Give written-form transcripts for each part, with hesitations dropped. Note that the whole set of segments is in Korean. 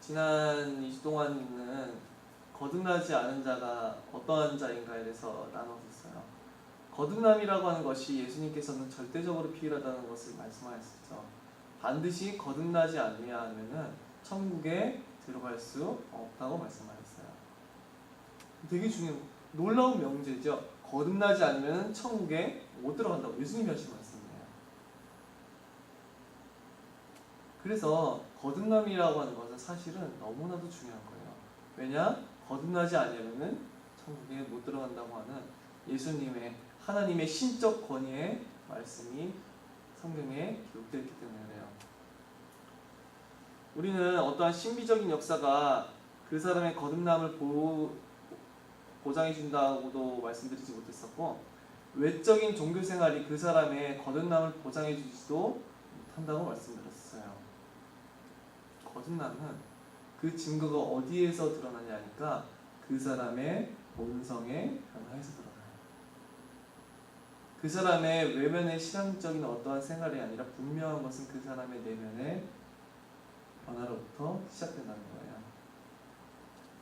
지난 2주 동안은 거듭나지 않은 자가 어떠한 자인가에 대해서 나눠봤어요. 거듭남이라고 하는 것이 예수님께서는 절대적으로 필요하다는 것을 말씀하셨죠. 반드시 거듭나지 않으면 천국에 들어갈 수 없다고 말씀하셨어요. 되게 중요한 놀라운 명제죠. 거듭나지 않으면 천국에 못 들어간다고 예수님이 하신 말씀이에요. 그래서 거듭남이라고 하는 것은 사실은 너무나도 중요한 거예요. 왜냐? 거듭나지 않으면 천국에 못 들어간다고 하는 예수님의 하나님의 신적 권위의 말씀이 성경에 기록되어 있기 때문에 그래요. 우리는 어떠한 신비적인 역사가 그 사람의 거듭남을 보장해 준다고도 말씀드리지 못했었고, 외적인 종교 생활이 그 사람의 거듭남을 보장해 주지도 못한다고 말씀드렸어요. 거듭남은 그 증거가 어디에서 드러나냐 하니까 그 사람의 본성의 변화에서 드러나요. 그 사람의 외면의 신앙적인 어떠한 생활이 아니라 분명한 것은 그 사람의 내면의 변화로부터 시작된다는 거예요.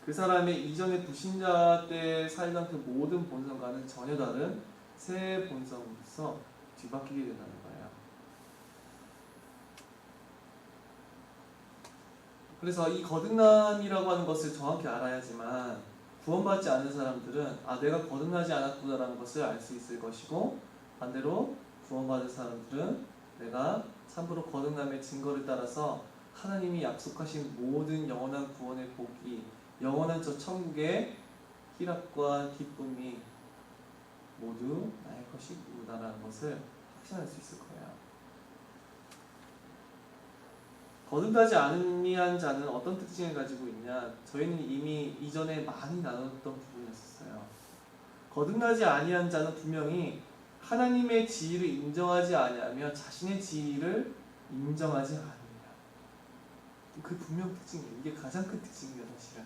그 사람의 이전의 불신자 때 살던 그 모든 본성과는 전혀 다른 새 본성으로서 뒤바뀌게 된다는 거예요. 그래서 이 거듭남이라고 하는 것을 정확히 알아야지만 구원받지 않은 사람들은 내가 거듭나지 않았구나라는 것을 알 수 있을 것이고, 반대로 구원받은 사람들은 내가 참으로 거듭남의 증거를 따라서 하나님이 약속하신 모든 영원한 구원의 복이, 영원한 저 천국의 희락과 기쁨이 모두 나의 것이구나라는 것을 확신할 수 있을 거예요. 거듭나지 아니한 자는 어떤 특징을 가지고 있냐? 저희는 이미 이전에 많이 나눴던 부분이었어요. 거듭나지 아니한 자는 분명히 하나님의 지위를 인정하지 아니하며 자신의 지위를 인정하지 않으며, 그 분명 특징이에요. 이게 가장 큰 특징이에요. 사실은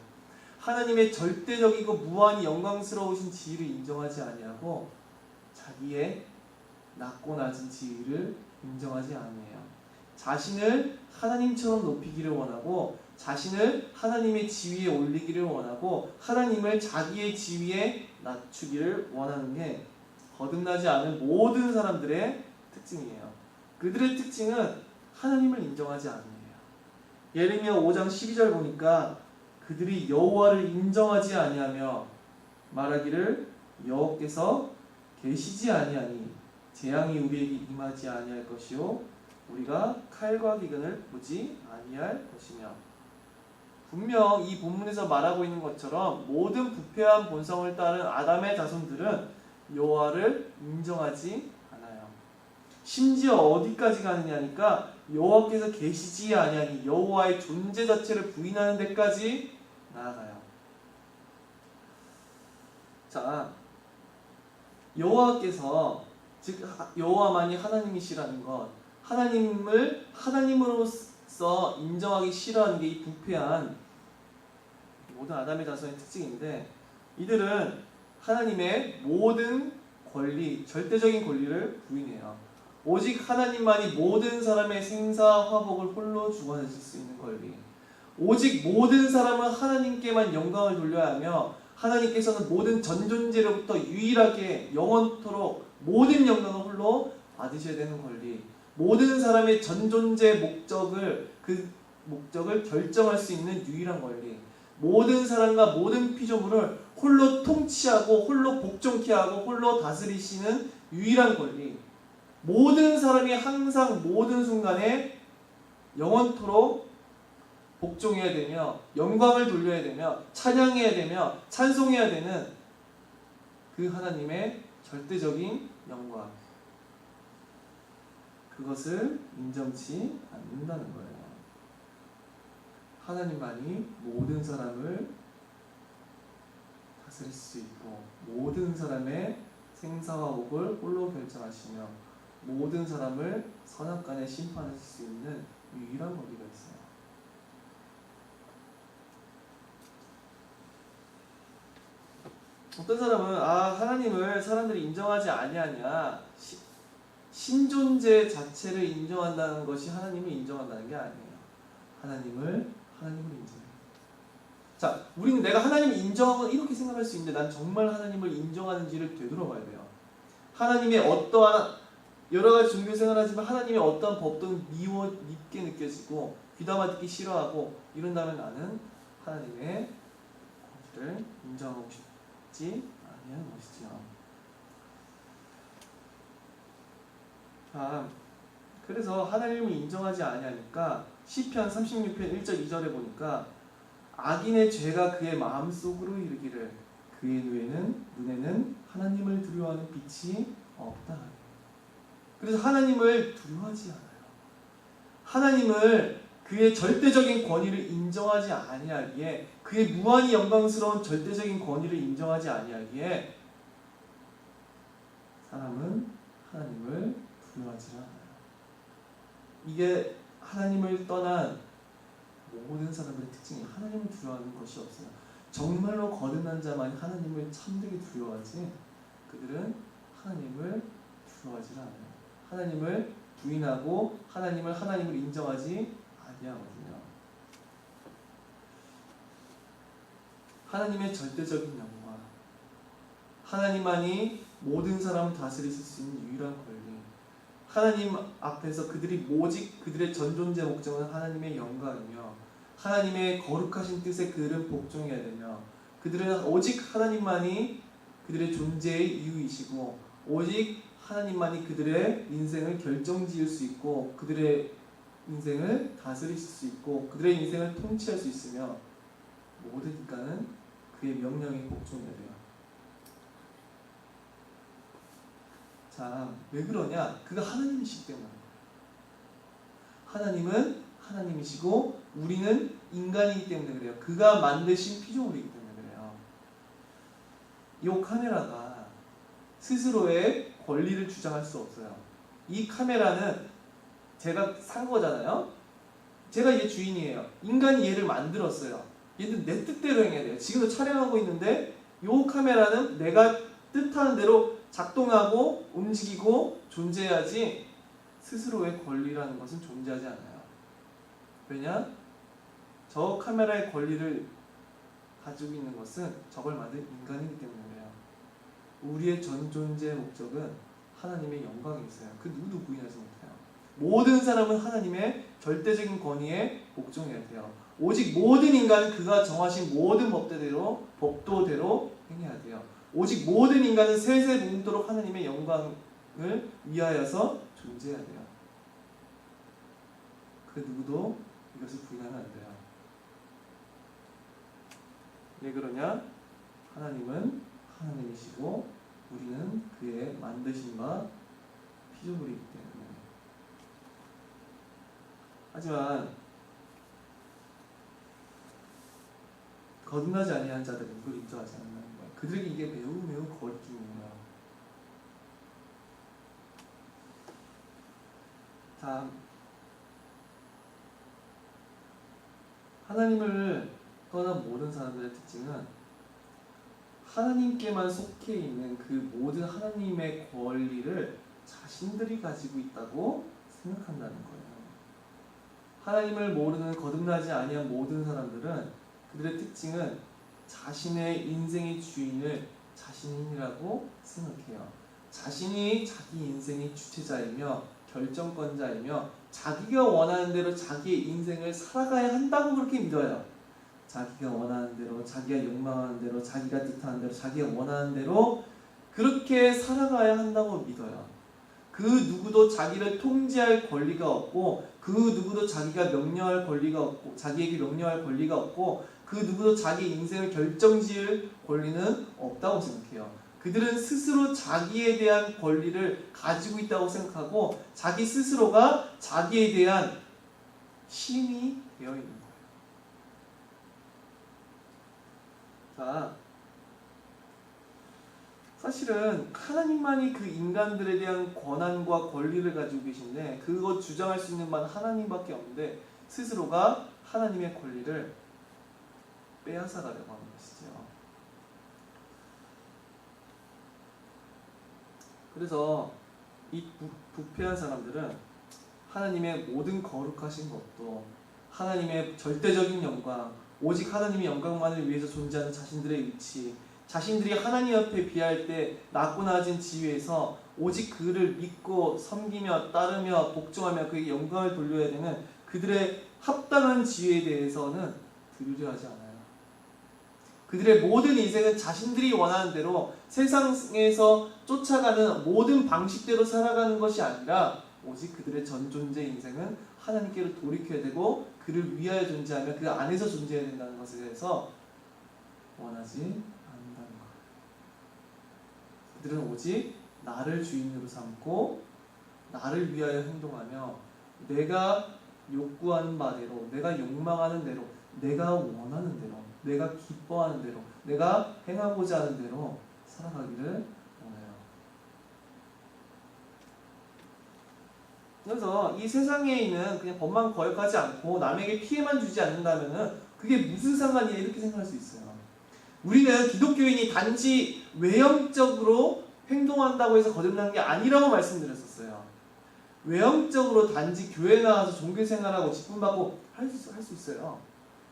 하나님의 절대적이고 무한히 영광스러우신 지위를 인정하지 아니하고 자기의 낮고 낮은 지위를 인정하지 아니해요. 자신을 하나님처럼 높이기를 원하고, 자신을 하나님의 지위에 올리기를 원하고, 하나님을 자기의 지위에 낮추기를 원하는 게 거듭나지 않은 모든 사람들의 특징이에요. 그들의 특징은 하나님을 인정하지 않는 거예요. 예레미야 5장 12절 보니까 그들이 여호와를 인정하지 아니하며 말하기를 여호와께서 계시지 아니하니 재앙이 우리에게 임하지 아니할 것이요 우리가 칼과 기근을 보지 아니할 것이며, 분명 이 본문에서 말하고 있는 것처럼 모든 부패한 본성을 따른 아담의 자손들은 여호와를 인정하지 않아요. 심지어 어디까지 가느냐니까 여호와께서 계시지 아니하니 여호와의 존재 자체를 부인하는 데까지 나아가요. 자, 여호와께서, 즉 여호와만이 하나님이시라는 것, 하나님을 하나님으로서 인정하기 싫어하는 게 이 부패한 모든 아담의 자손의 특징인데, 이들은 하나님의 모든 권리, 절대적인 권리를 부인해요. 오직 하나님만이 모든 사람의 생사 화복을 홀로 주관하실 수 있는 권리, 오직 모든 사람은 하나님께만 영광을 돌려야 하며 하나님께서는 모든 전존재로부터 유일하게 영원토록 모든 영광을 홀로 받으셔야 되는 권리, 모든 사람의 전존재 목적을, 그 목적을 결정할 수 있는 유일한 권리, 모든 사람과 모든 피조물을 홀로 통치하고 홀로 복종케 하고 홀로 다스리시는 유일한 권리, 모든 사람이 항상 모든 순간에 영원토록 복종해야 되며 영광을 돌려야 되며 찬양해야 되며 찬송해야 되는 그 하나님의 절대적인 영광, 그것을 인정치 않는다는 거예요. 하나님만이 모든 사람을 다스릴 수 있고 모든 사람의 생사와 복을 홀로 결정하시며 모든 사람을 선악간에 심판하실 수 있는 유일한 권리가 있어요. 어떤 사람은 하나님을 사람들이 인정하지 아니하냐, 신존재 자체를 인정한다는 것이 하나님을 인정한다는 게 아니에요. 하나님을 하나님을 인정해요. 자, 우리는 내가 하나님을 인정은 이렇게 생각할 수 있는데 난 정말 하나님을 인정하는지를 되돌아봐야 돼요. 하나님의 어떠한 여러 가지 종교 생활하지만 하나님의 어떠한 법도 밉게 느껴지고 귀담아 듣기 싫어하고 이런다면 나는 하나님의 법을 인정하고 싶지 않은 것이죠. 그래서 하나님을 인정하지 아니하니까 시편 36편 1절 2절에 보니까 악인의 죄가 그의 마음속으로 이르기를 그의 눈에는 하나님을 두려워하는 빛이 없다. 그래서 하나님을 두려워하지 않아요. 하나님을 그의 절대적인 권위를 인정하지 아니하기에 그의 무한히 영광스러운 절대적인 권위를 인정하지 아니하기에 사람은 하나님을 두려워하지 않아요. 이게 하나님을 떠난 모든 사람들의 특징이 하나님을 두려워하는 것이 없어요. 정말로 거듭난 자만이 하나님을 참되게 두려워하지 그들은 하나님을 두려워하지 않아요. 하나님을 부인하고 하나님을 인정하지 아니하거든요. 하나님의 절대적인 영광, 하나님만이 모든 사람을 다스리실 수 있는 유일한 권리, 하나님 앞에서 그들이 오직 그들의 전존재 목적은 하나님의 영광이며 하나님의 거룩하신 뜻에 그들은 복종해야 되며 그들은 오직 하나님만이 그들의 존재의 이유이시고 오직 하나님만이 그들의 인생을 결정지을 수 있고 그들의 인생을 다스리실 수 있고 그들의 인생을 통치할 수 있으며 모든 인간은 그의 명령에 복종해야 돼요. 자, 왜 그러냐? 그가 하나님이시기 때문에. 하나님은 하나님이시고 우리는 인간이기 때문에 그래요. 그가 만드신 피조물이기 때문에 그래요. 이 카메라가 스스로의 권리를 주장할 수 없어요. 이 카메라는 제가 산 거잖아요. 제가 얘 주인이에요. 인간이 얘를 만들었어요. 얘는 내 뜻대로 행해야 돼요. 지금도 촬영하고 있는데 이 카메라는 내가 뜻하는 대로 작동하고 움직이고 존재해야지 스스로의 권리라는 것은 존재하지 않아요. 왜냐? 저 카메라의 권리를 가지고 있는 것은 저걸 만든 인간이기 때문에 그래요. 우리의 전 존재의 목적은 하나님의 영광이 있어요. 그 누구도 부인하지 못해요. 모든 사람은 하나님의 절대적인 권위에 복종해야 돼요. 오직 모든 인간은 그가 정하신 모든 법도대로 행해야 돼요. 오직 모든 인간은 세세 묻도록 하나님의 영광을 위하여서 존재해야 돼요. 그 누구도 이것을 부인하면 안 돼요. 왜 그러냐? 하나님은 하나님이시고 우리는 그의 만드신 바 피조물이기 때문에. 하지만 거듭나지 아니한 자들은 이걸 인정하지 않는다는 거예요. 그들에게 이게 매우 거리낌이에요. 자, 하나님을 떠난 모든 사람들의 특징은 하나님께만 속해 있는 그 모든 하나님의 권리를 자신들이 가지고 있다고 생각한다는 거예요. 하나님을 모르는 거듭나지 아니한 모든 사람들은 그들의 특징은 자신의 인생의 주인을 자신이라고 생각해요. 자신이 자기 인생의 주체자이며 결정권자이며 자기가 원하는 대로 자기의 인생을 살아가야 한다고 그렇게 믿어요. 자기가 원하는 대로, 자기가 욕망하는 대로, 자기가 뜻하는 대로, 자기가 원하는 대로 그렇게 살아가야 한다고 믿어요. 그 누구도 자기를 통제할 권리가 없고 그 누구도 자기가 명령할 권리가 없고 자기에게 명령할 권리가 없고 그 누구도 자기 인생을 결정지을 권리는 없다고 생각해요. 그들은 스스로 자기에 대한 권리를 가지고 있다고 생각하고 자기 스스로가 자기에 대한 신이 되어 있는 거예요. 자, 사실은 하나님만이 그 인간들에 대한 권한과 권리를 가지고 계신데 그것 주장할 수 있는 만 하나님밖에 없는데 스스로가 하나님의 권리를 빼앗아가려고 하는 것이죠. 그래서 이 부패한 사람들은 하나님의 모든 거룩하신 것도 하나님의 절대적인 영광, 오직 하나님의 영광만을 위해서 존재하는 자신들의 위치, 자신들이 하나님 앞에 비할 때 낮고 낮은 지위에서 오직 그를 믿고 섬기며 따르며 복종하며 그에게 영광을 돌려야 되는 그들의 합당한 지위에 대해서는 들으려 하지 않아요. 그들의 모든 인생은 자신들이 원하는 대로 세상에서 쫓아가는 모든 방식대로 살아가는 것이 아니라 오직 그들의 전 존재 인생은 하나님께로 돌이켜야 되고 그를 위하여 존재하며 그 안에서 존재해야 된다는 것에 대해서 원하지 않는다는 것. 그들은 오직 나를 주인으로 삼고 나를 위하여 행동하며 내가 욕구하는 바대로, 내가 욕망하는 대로, 내가 원하는 대로, 내가 기뻐하는 대로, 내가 행하고자 하는 대로 살아가기를 원해요. 그래서 이 세상에 있는 그냥 법만 거역하지 않고 남에게 피해만 주지 않는다면은 그게 무슨 상관이야 이렇게 생각할 수 있어요. 우리는 기독교인이 단지 외형적으로 행동한다고 해서 거듭나는 게 아니라고 말씀드렸었어요. 외형적으로 단지 교회 나와서 종교생활하고 직분받고 할 수 있어요.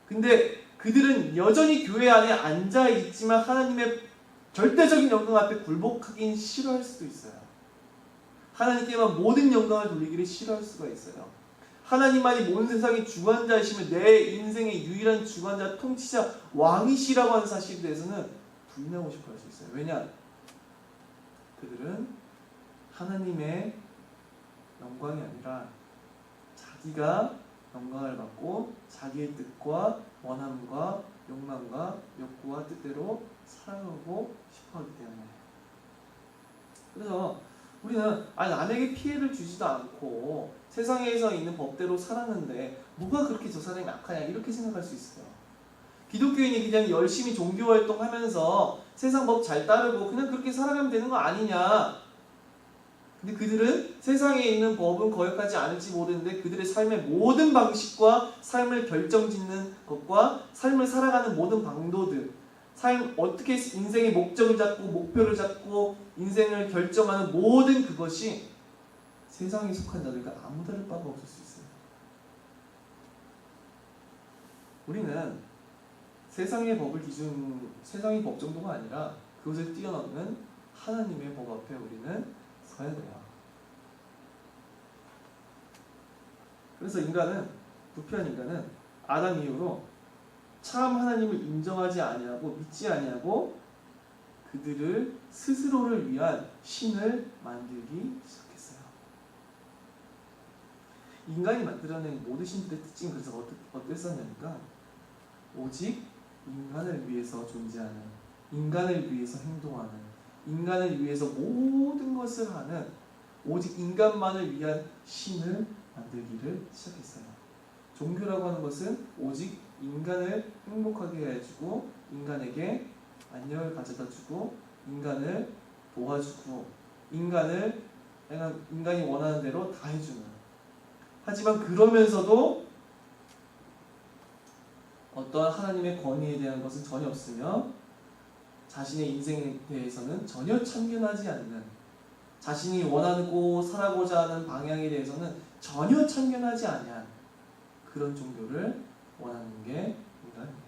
근데 그들은 여전히 교회 안에 앉아있지만 하나님의 절대적인 영광 앞에 굴복하긴 싫어할 수도 있어요. 하나님께만 모든 영광을 돌리기를 싫어할 수가 있어요. 하나님만이 온 세상의 주관자이시며 내 인생의 유일한 주관자, 통치자, 왕이시라고 하는 사실에 대해서는 부인하고 싶어 할 수 있어요. 왜냐? 그들은 하나님의 영광이 아니라 자기가 영광을 받고 자기의 뜻과 원함과 욕망과 욕구와 뜻대로 살아가고 싶어하기 때문에. 그래서 우리는 남에게 피해를 주지도 않고 세상에서 있는 법대로 살았는데 뭐가 그렇게 저 사람이 악하냐 이렇게 생각할 수 있어요. 기독교인이 그냥 열심히 종교활동하면서 세상 법 잘 따르고 그냥 그렇게 살아가면 되는 거 아니냐. 근데 그들은 세상에 있는 법은 거역하지 않을지 모르는데 그들의 삶의 모든 방식과 삶을 결정짓는 것과 삶을 살아가는 모든 방도들, 삶 어떻게 인생의 목적을 잡고 목표를 잡고 인생을 결정하는 모든 그것이 세상에 속한 자들과 아무 다를 바가 없을 수 있어요. 우리는 세상의 법을 세상의 법 정도가 아니라 그것을 뛰어넘는 하나님의 법 앞에 우리는 서야 돼요. 그래서 부패한 인간은 아담 이후로 참 하나님을 인정하지 아니하고 믿지 아니하고 그들을 스스로를 위한 신을 만들기 시작했어요. 인간이 만들어낸 모든 신들의 특징은 그래서 어땠었냐니까 오직 인간을 위해서 존재하는, 인간을 위해서 행동하는, 인간을 위해서 모든 것을 하는 오직 인간만을 위한 신을 만들기를 시작했어요. 종교라고 하는 것은 오직 인간을 행복하게 해주고 인간에게 안녕을 가져다주고 인간을 도와주고 인간이 원하는 대로 다 해주는, 하지만 그러면서도 어떠한 하나님의 권위에 대한 것은 전혀 없으며 자신의 인생에 대해서는 전혀 참견하지 않는, 자신이 원하고 살아고자 하는 방향에 대해서는 전혀 참견하지 아니한 그런 종교를 원하는 게 인간이에요.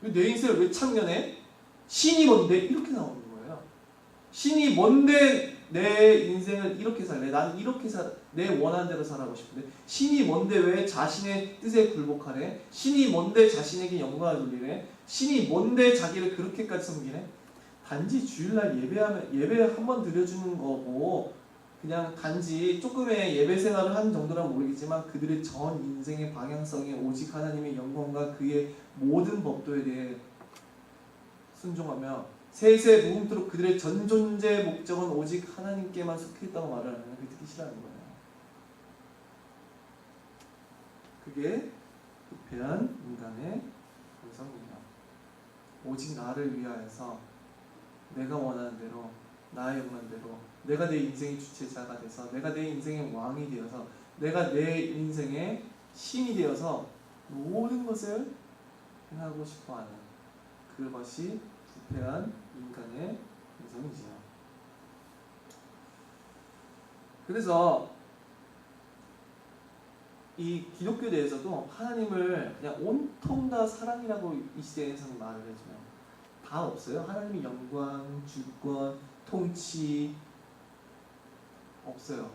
내 인생을 왜 참견해? 신이 뭔데? 이렇게 나오는 거예요. 신이 뭔데 내 인생을 이렇게 살래? 나는 이렇게 내 원하는 대로 살아가고 싶은데 신이 뭔데 왜 자신의 뜻에 굴복하래? 신이 뭔데 자신에게 영광을 돌리래? 신이 뭔데 자기를 그렇게까지 섬기래? 단지 주일날 예배 한 번 드려주는 거고 그냥 단지 조금의 예배 생활을 한 정도라면 모르겠지만 그들의 전 인생의 방향성이 오직 하나님의 영광과 그의 모든 법도에 대해 순종하며 세세 무음토록 그들의 전 존재의 목적은 오직 하나님께만 속해있다고 말을 하면 그게 듣기 싫어하는 거예요. 그게 부패한 인간의 본성입니다. 오직 나를 위하여서 내가 원하는 대로 나의 욕망대로 내가 내 인생의 주체자가 돼서 내가 내 인생의 왕이 되어서 내가 내 인생의 신이 되어서 모든 것을 행하고 싶어하는 그것이 부패한 인간의 본성이지요. 그래서 이 기독교에 대해서도 하나님을 그냥 온통 다 사랑이라고 이 시대에서는 말을 해줘요. 다 없어요. 하나님의 영광, 주권, 통치 없어요.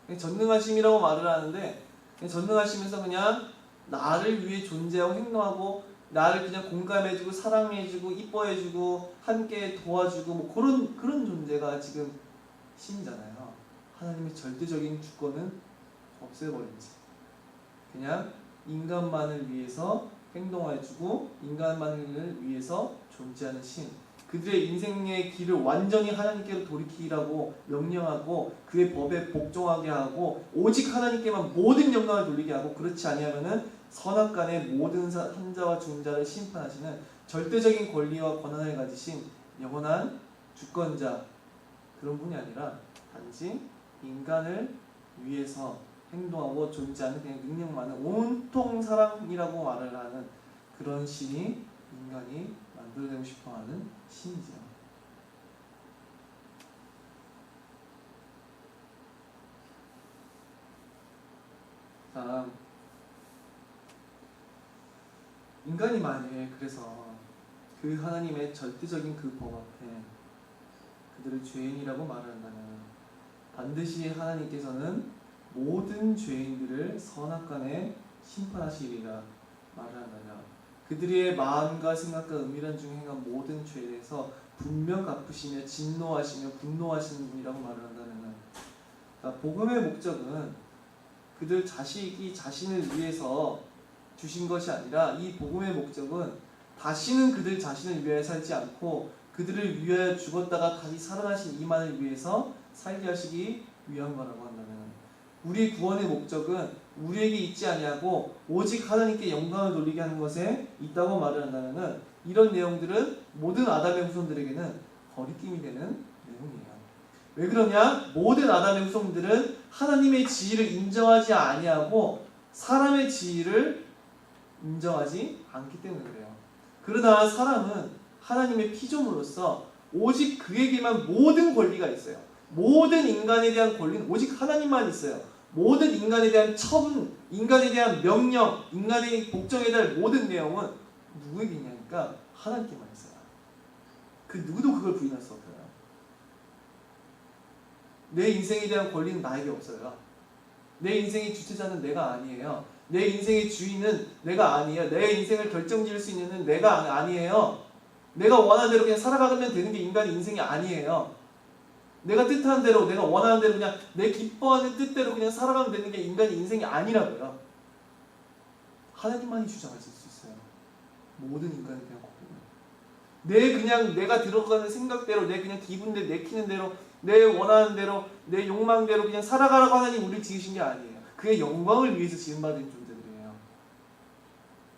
그냥 전능하심이라고 말을 하는데 그냥 전능하시면서 그냥 나를 위해 존재하고 행동하고 나를 그냥 공감해주고 사랑해주고 이뻐해주고 함께 도와주고 뭐 그런 존재가 지금 신이잖아요. 하나님의 절대적인 주권은 없애버린지 그냥 인간만을 위해서 행동해주고 인간만을 위해서 존재하는 신, 그들의 인생의 길을 완전히 하나님께로 돌이키라고 명령하고 그의 법에 복종하게 하고 오직 하나님께만 모든 영광을 돌리게 하고 그렇지 아니하면은 선악간의 모든 산자와 중자를 심판하시는 절대적인 권리와 권한을 가지신 영원한 주권자, 그런 분이 아니라 단지 인간을 위해서 행동하고 존재하는 그냥 능력 많은 온통 사랑이라고 말을 하는 그런 신이 인간이 만들어내고 싶어하는 신이죠. 자, 인간이 만약에 그래서 그 하나님의 절대적인 그 법 앞에 그들을 죄인이라고 말을 한다면 반드시 하나님께서는 모든 죄인들을 선악간에 심판하시리라 말을 한다면 그들의 마음과 생각과 은밀한 중에 행한 모든 죄에 대해서 분명 갚으시며 진노하시며 분노하시는 분이라고 말을 한다면 복음의 목적은 그들 자식이 자신을 위해서 주신 것이 아니라 이 복음의 목적은 다시는 그들 자신을 위하여 살지 않고 그들을 위하여 죽었다가 다시 살아나신 이만을 위해서 살게 하시기 위한 거라고 한다면 우리 구원의 목적은 우리에게 있지 아니하고 오직 하나님께 영광을 돌리게 하는 것에 있다고 말을 한다면 이런 내용들은 모든 아담의 후손들에게는 거리낌이 되는 내용이에요. 왜 그러냐? 모든 아담의 후손들은 하나님의 지위를 인정하지 아니하고 사람의 지위를 인정하지 않기 때문에 그래요. 그러나 사람은 하나님의 피조물로서 오직 그에게만 모든 권리가 있어요. 모든 인간에 대한 권리는 오직 하나님만 있어요. 모든 인간에 대한 처분, 인간에 대한 명령, 인간의 복종에 대한 모든 내용은 누구에게 있냐니까 하나님께만 있어요. 그 누구도 그걸 부인할 수 없어요. 내 인생에 대한 권리는 나에게 없어요. 내 인생의 주체자는 내가 아니에요. 내 인생의 주인은 내가 아니에요. 내 인생을 결정지을 수 있는 내가 아니에요. 내가 원하는 대로 그냥 살아가면 되는 게 인간의 인생이 아니에요. 내가 뜻하는 대로, 내가 원하는 대로 그냥 내 기뻐하는 뜻대로 그냥 살아가면 되는 게 인간의 인생이 아니라고요. 하나님만이 주장하실 수 있어요. 모든 인간에 대한 권리는. 그냥 내가 들어가는 생각대로, 내 그냥 기분대로, 내키는 대로, 내 원하는 대로, 내 욕망대로 그냥 살아가라고 하나님 우리를 지으신 게 아니에요. 그의 영광을 위해서 지음받은 존재들이에요.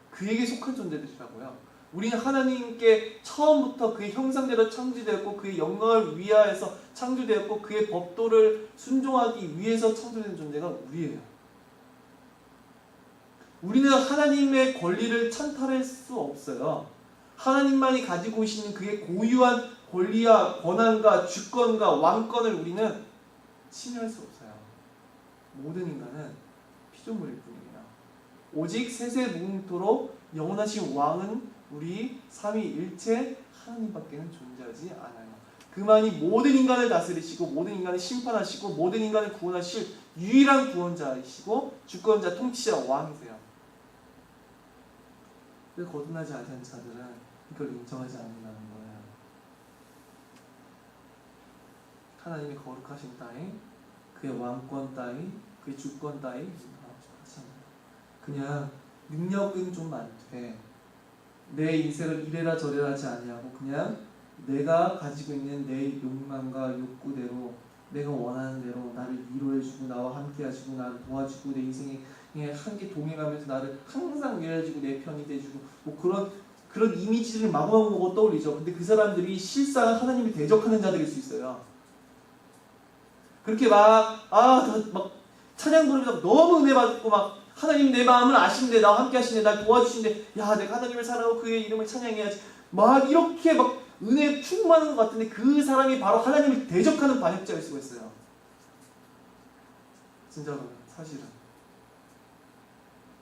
그에게 속한 존재들이라고요. 우리는 하나님께 처음부터 그의 형상대로 창조되었고 그의 영광을 위하여서 창조되었고 그의 법도를 순종하기 위해서 창조된 존재가 우리예요. 우리는 하나님의 권리를 찬탈할 수 없어요. 하나님만이 가지고 계시는 그의 고유한 권리와 권한과 주권과 왕권을 우리는 침해할 수 없어요. 모든 인간은 피조물일 뿐이에요. 오직 세세무궁토록 영원하신 왕은 우리 삼위일체 하나님밖에는 존재하지 않아요. 그만이 모든 인간을 다스리시고 모든 인간을 심판하시고 모든 인간을 구원하실 유일한 구원자이시고 주권자, 통치자, 왕이세요. 그래서 거듭나지 않은 자들은 이걸 인정하지 않는다는 거예요. 하나님의 거룩하신 따위, 그의 왕권 따위, 그의 주권 따위 인정하지 않아요. 그냥 능력은 좀 많되 내 인생을 이래라 저래라 하지 아니하고 그냥 내가 가지고 있는 내 욕망과 욕구대로 내가 원하는 대로 나를 위로해주고 나와 함께해주고 나를 도와주고 내 인생에 함께 동행하면서 나를 항상 위로해주고 내 편이 돼주고 뭐 그런 이미지를 마구마구 떠올리죠. 근데 그 사람들이 실상 하나님을 대적하는 자들일 수 있어요. 그렇게 막 찬양 부르면서 너무 은혜 받고 막 하나님 내 마음을 아시는데 나와 함께 하시는데 날 도와주시는데 야 내가 하나님을 사랑하고 그의 이름을 찬양해야지 막 이렇게 막 은혜에 충만한 것 같은데 그 사람이 바로 하나님을 대적하는 반역자일 수가 있어요. 진짜로 사실은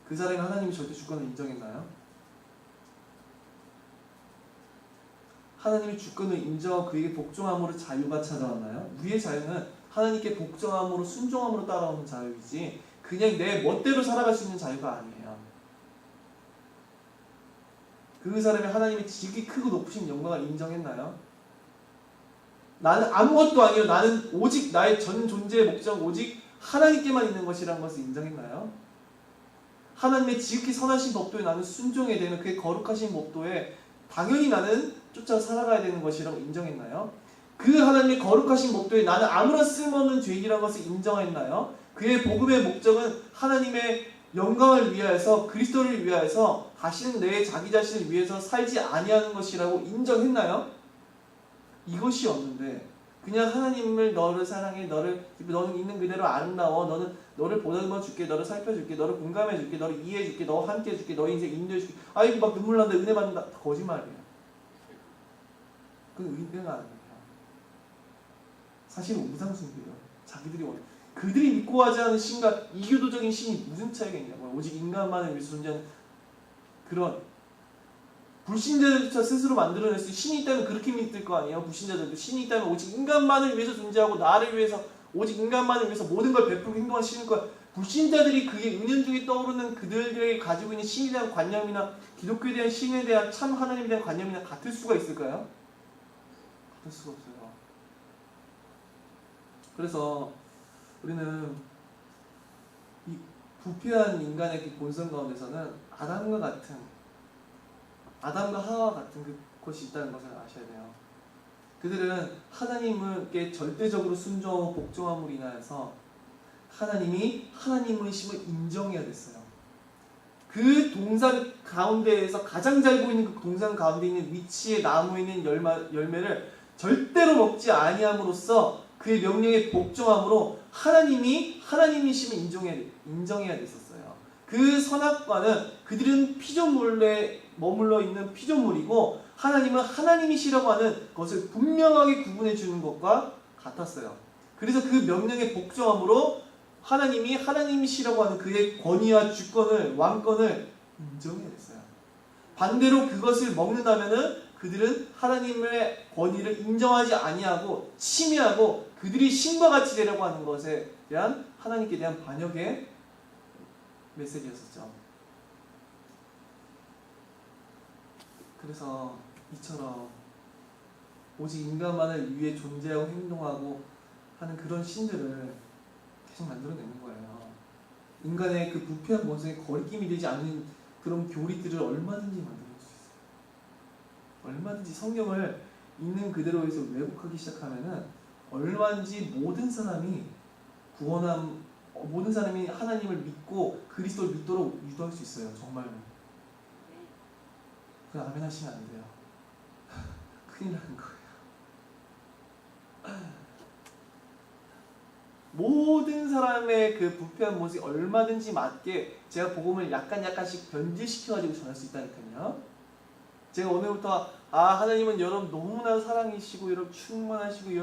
그 사람이 하나님의 절대 주권을 인정했나요? 하나님의 주권을 인정하고 그에게 복종함으로 자유가 찾아왔나요? 우리의 자유는 하나님께 복종함으로 순종함으로 따라오는 자유이지 그냥 내 멋대로 살아갈 수 있는 자유가 아니에요. 그 사람이 하나님의 지극히 크고 높으신 영광을 인정했나요? 나는 아무것도 아니요. 나는 오직 나의 전 존재의 목적 오직 하나님께만 있는 것이라는 것을 인정했나요? 하나님의 지극히 선하신 법도에 나는 순종해야 되는 그의 거룩하신 법도에 당연히 나는 쫓아 살아가야 되는 것이라고 인정했나요? 그 하나님의 거룩하신 법도에 나는 아무런 쓸모없는 죄인이라는 것을 인정했나요? 그의 복음의 목적은 하나님의 영광을 위하여서 그리스도를 위하여서 다시는 내 자기 자신을 위해서 살지 아니하는 것이라고 인정했나요? 이것이 없는데 그냥 하나님을 너를 사랑해 너는 있는 그대로 아름다워 너를 보다듬어 줄게 너를 살펴줄게 너를 공감해 줄게 너를 이해해 줄게 너와 함께 해 줄게 너의 인생 인도해 줄게 아이고 막 눈물 난다 은혜 받는다 거짓말이에요. 그건 은혜가 아니에요. 사실은 우상숭배예요. 자기들이 그들이 믿고 하지 않은 신과 이교도적인 신이 무슨 차이가 있냐고요. 오직 인간만을 위해서 존재하는 그런 불신자들조차 스스로 만들어낼 수 있는 신이 있다면 그렇게 믿을 거 아니에요. 불신자들도 신이 있다면 오직 인간만을 위해서 존재하고 나를 위해서 오직 인간만을 위해서 모든 걸 베풀고 행동한 신일 거야. 불신자들이 그게 은연중에 떠오르는 그들에게 가지고 있는 신에 대한 관념이나 기독교에 대한 신에 대한 참 하나님에 대한 관념이나 같을 수가 있을까요? 같을 수가 없어요. 그래서 우리는 이 부패한 인간의 본성 가운데서는 아담과 하와 같은 것이 있다는 것을 아셔야 돼요. 그들은 하나님께 절대적으로 순종하고 복종함으로 인하여서 하나님이 하나님이심을 인정해야 됐어요. 그 동산 가운데에서 가장 잘 보이는 그 동산 가운데 있는 위치에 나무에 있는 열매를 절대로 먹지 아니함으로써 그의 명령에 복종함으로 하나님이 하나님이심을 인정해야 됐었어요. 그 선악과는 그들은 피조물에 머물러 있는 피조물이고 하나님은 하나님이시라고 하는 것을 분명하게 구분해 주는 것과 같았어요. 그래서 그 명령에 복종함으로 하나님이 하나님이시라고 하는 그의 권위와 주권을 왕권을 인정해야 됐어요. 반대로 그것을 먹는다면은 그들은 하나님의 권위를 인정하지 아니하고 침해하고 그들이 신과 같이 되려고 하는 것에 대한 하나님께 대한 반역의 메시지였었죠. 그래서 이처럼 오직 인간만을 위해 존재하고 행동하고 하는 그런 신들을 계속 만들어내는 거예요. 인간의 그 부패한 본성에 거리낌이 되지 않는 그런 교리들을 얼마든지 만들어낼 수 있어요. 얼마든지 성경을 있는 그대로 해서 왜곡하기 시작하면은 얼마든지 모든 사람이 하나님을 믿고 그리스도를 믿도록 유도할 수 있어요. 정말로. 그 아멘 하시면 안 돼요. 큰일 나는 거예요. 모든 사람의 그 부패한 모습이 얼마든지 맞게 제가 복음을 약간씩 변질시켜가지고 전할 수 있다니까요. 제가 오늘부터 하나님은 여러분 너무나 사랑이시고 여러분 충만하시고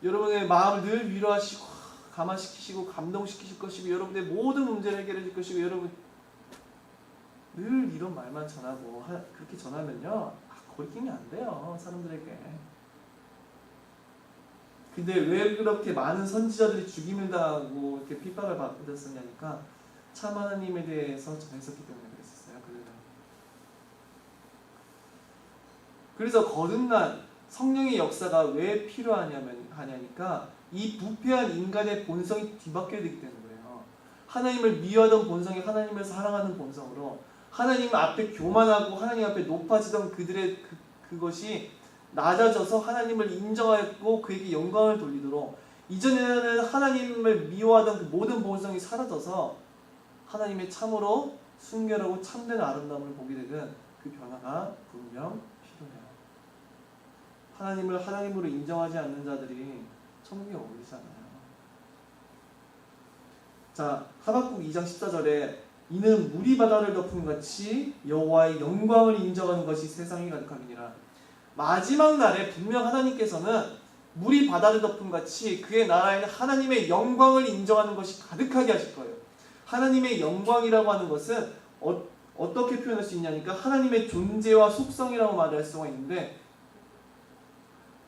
여러분의 마음을 늘 위로하시고 감화시키시고 감동시키실 것이고 여러분의 모든 문제를 해결해 줄 것이고 여러분 늘 이런 말만 전하고 그렇게 전하면요 거리낌이 안 돼요 사람들에게. 근데 왜 그렇게 많은 선지자들이 죽임을 당하고 이렇게 핍박을 받았었냐니까 참 하나님에 대해서 전했었기 때문에 그랬었어요. 그래서 거듭난 성령의 역사가 왜 필요하냐니까 이 부패한 인간의 본성이 뒤바뀌어야 되기 때문에 그래요. 하나님을 미워하던 본성이 하나님을 사랑하는 본성으로 하나님 앞에 교만하고 하나님 앞에 높아지던 그들의 그것이 낮아져서 하나님을 인정하였고 그에게 영광을 돌리도록 이전에는 하나님을 미워하던 그 모든 본성이 사라져서 하나님의 참으로 순결하고 참된 아름다움을 보게 되는 그 변화가 분명 필요해요. 하나님을 하나님으로 인정하지 않는 자들이 천국에 어울리잖아요. 자, 하박국 2장 14절에 이는 물이 바다를 덮은 같이 여호와의 영광을 인정하는 것이 세상에 가득함이니라. 마지막 날에 분명 하나님께서는 물이 바다를 덮은 같이 그의 나라에는 하나님의 영광을 인정하는 것이 가득하게 하실 거예요. 하나님의 영광이라고 하는 것은 어떻게 표현할 수 있냐니까 하나님의 존재와 속성이라고 말할 수가 있는데,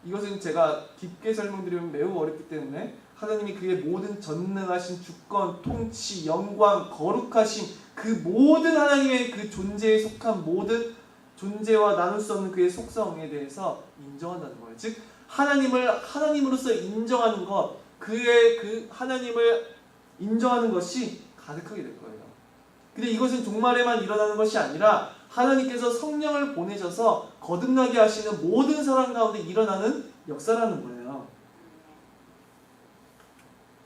이것은 제가 깊게 설명드리면 매우 어렵기 때문에 하나님이 그의 모든 전능하신 주권, 통치, 영광, 거룩하심, 그 모든 하나님의 그 존재에 속한 모든 존재와 나눌 수 없는 그의 속성에 대해서 인정한다는 거예요. 즉 하나님을 하나님으로서 인정하는 것, 그의 그 하나님을 인정하는 것이 가득하게 될 거예요. 근데 이것은 종말에만 일어나는 것이 아니라 하나님께서 성령을 보내셔서 거듭나게 하시는 모든 사람 가운데 일어나는 역사라는 거예요.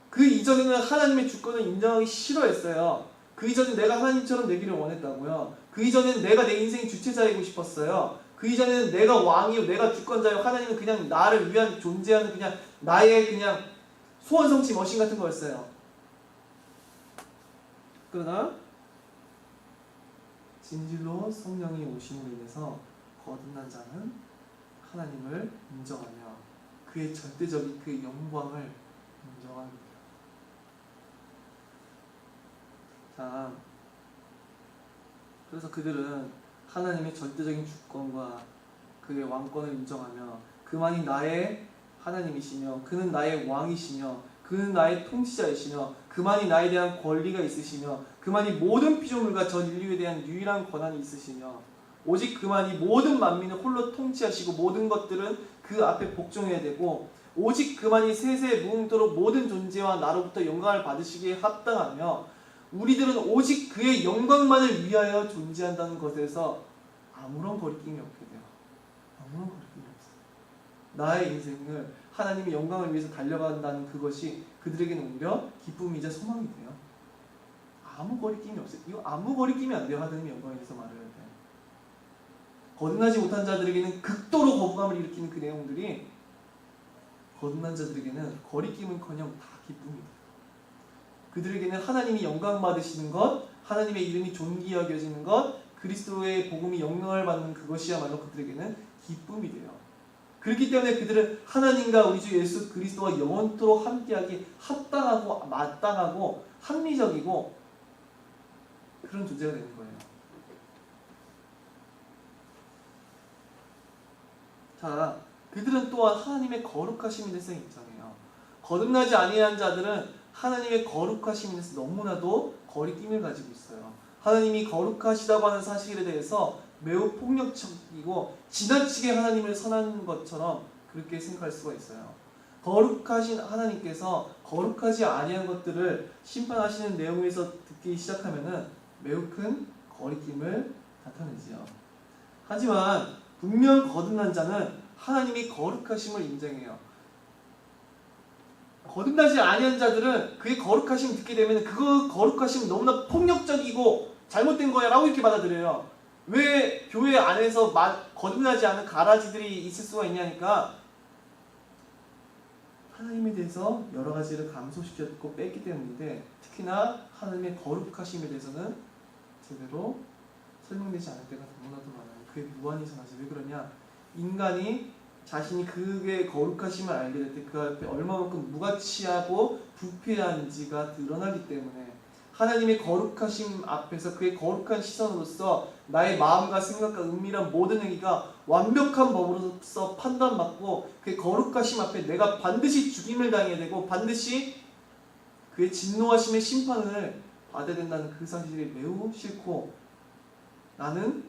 그 이전에는 하나님의 주권을 인정하기 싫어했어요. 그 이전에 내가 하나님처럼 되기를 원했다고요. 그 이전에는 내가 내 인생의 주체자이고 싶었어요. 그 이전에는 내가 왕이요, 내가 주권자요, 하나님은 그냥 나를 위한 존재하는 그냥 나의 그냥 소원 성취 머신 같은 거였어요. 그러나 진실로 성령이 오심으로 인해서 거듭난 자는 하나님을 인정하며 그의 절대적인 그 영광을 인정합니다. 자, 그래서 그들은 하나님의 절대적인 주권과 그의 왕권을 인정하며 그만이 나의 하나님이시며 그는 나의 왕이시며 그는 나의 통치자이시며 그만이 나에 대한 권리가 있으시며 그만이 모든 피조물과 전 인류에 대한 유일한 권한이 있으시며 오직 그만이 모든 만민을 홀로 통치하시고 모든 것들은 그 앞에 복종해야 되고 오직 그만이 세세 무궁토록 모든 존재와 나로부터 영광을 받으시기에 합당하며 우리들은 오직 그의 영광만을 위하여 존재한다는 것에서 아무런 거리낌이 없게 돼요. 아무런 거리낌이 없어요. 나의 인생을 하나님의 영광을 위해서 달려간다는 그것이 그들에게는 오히려 기쁨이자 소망이 돼요. 아무 거리낌이 없어요. 이거 아무 거리낌이 안 돼요. 하나님의 영광에 대해서 말을 할 때. 거듭나지 못한 자들에게는 극도로 거부감을 일으키는 그 내용들이 거듭난 자들에게는 거리낌은커녕 다 기쁨이다. 그들에게는 하나님이 영광 받으시는 것, 하나님의 이름이 존귀 여겨지는 것, 그리스도의 복음이 영광을 받는 그것이야말로 그들에게는 기쁨이 돼요. 그렇기 때문에 그들은 하나님과 우리 주 예수 그리스도와 영원토록 함께하기 합당하고 마땅하고 합리적이고 그런 존재가 되는 거예요. 자, 그들은 또한 하나님의 거룩하심에 대해서 인정해요. 거듭나지 아니한 자들은 하나님의 거룩하심에 대해서 너무나도 거리낌을 가지고 있어요. 하나님이 거룩하시다고 하는 사실에 대해서 매우 폭력적이고 지나치게 하나님을 선한 것처럼 그렇게 생각할 수가 있어요. 거룩하신 하나님께서 거룩하지 아니한 것들을 심판하시는 내용에서 듣기 시작하면은 매우 큰 거리낌을 나타내지요. 하지만 분명 거듭난 자는 하나님이 거룩하심을 인정해요. 거듭나지 아니한 자들은 그의 거룩하심을 듣게 되면 그 거룩하심은 너무나 폭력적이고 잘못된 거야 라고 이렇게 받아들여요. 왜 교회 안에서 거듭나지 않은 가라지들이 있을 수가 있냐니까 하나님에 대해서 여러 가지를 감소시켰고 뺐기 때문인데 특히나 하나님의 거룩하심에 대해서는 제대로 설명되지 않을 때가 너무나도 많아요. 그게 무한히 선하지. 왜 그러냐? 인간이 자신이 그의 거룩하심을 알게 될 때 그 앞에 얼마만큼 무가치하고 부패한지가 드러나기 때문에 하나님의 거룩하심 앞에서 그의 거룩한 시선으로서 나의 마음과 생각과 은밀한 모든 행위가 완벽한 법으로서 판단받고 그의 거룩하심 앞에 내가 반드시 죽임을 당해야 되고 반드시 그의 진노하심의 심판을 받아야 된다는 그 사실이 매우 싫고 나는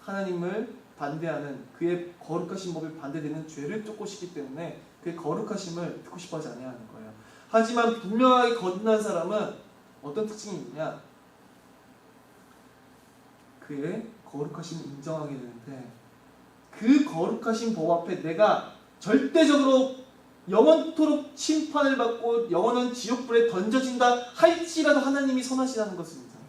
하나님을 반대하는 그의 거룩하신 법에 반대되는 죄를 쫓고 싶기 때문에 그의 거룩하심을 듣고 싶어하지 아니하는 거예요. 하지만 분명하게 거듭난 사람은 어떤 특징이 있냐? 그의 거룩하심을 인정하게 되는데 그 거룩하신 법 앞에 내가 절대적으로 영원토록 심판을 받고 영원한 지옥불에 던져진다 할지라도 하나님이 선하시다는 것을 인정해요.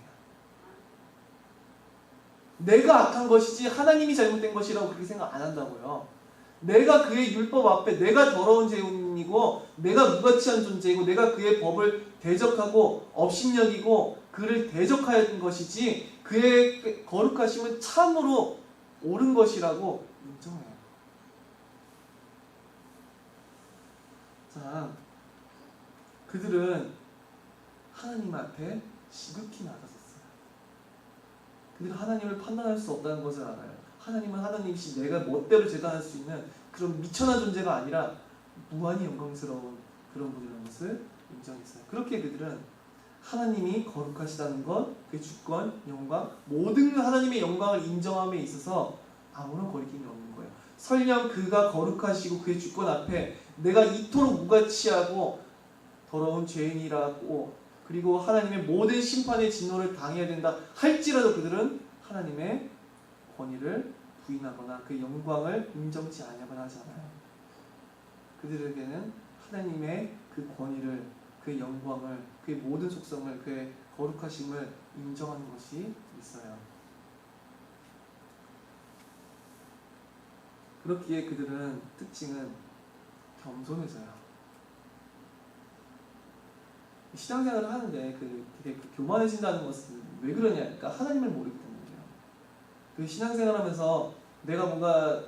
내가 악한 것이지 하나님이 잘못된 것이라고 그렇게 생각 안 한다고요. 내가 그의 율법 앞에 내가 더러운 죄인이고 내가 무가치한 존재이고 내가 그의 법을 대적하고 업신여기고 그를 대적하였던 것이지 그의 거룩하심은 참으로 옳은 것이라고 인정해요. 자, 그들은 하나님 앞에 지극히 낮아졌어요. 그들은 하나님을 판단할 수 없다는 것을 알아요. 하나님은 하나님이시 내가 멋대로 재단할 수 있는 그런 미천한 존재가 아니라 무한히 영광스러운 그런 분이라는 것을 인정했어요. 그렇게 그들은 하나님이 거룩하시다는 것, 그 주권, 영광, 모든 하나님의 영광을 인정함에 있어서 아무런 거리낌이 없는 거예요. 설령 그가 거룩하시고 그의 주권 앞에 내가 이토록 무가치하고 더러운 죄인이라고 그리고 하나님의 모든 심판의 진노를 당해야 된다 할지라도 그들은 하나님의 권위를 부인하거나 그 영광을 인정치 아니하거나 하잖아요. 그들에게는 하나님의 그 권위를, 그 영광을, 그의 모든 속성을, 그의 거룩하심을 인정하는 것이 있어요. 그렇기에 그들은 특징은 겸손해져요. 신앙생활을 하는데 되게 교만해진다는 것은 왜 그러냐? 그러니까 하나님을 모르기 때문이에요. 그 신앙생활하면서 내가 뭔가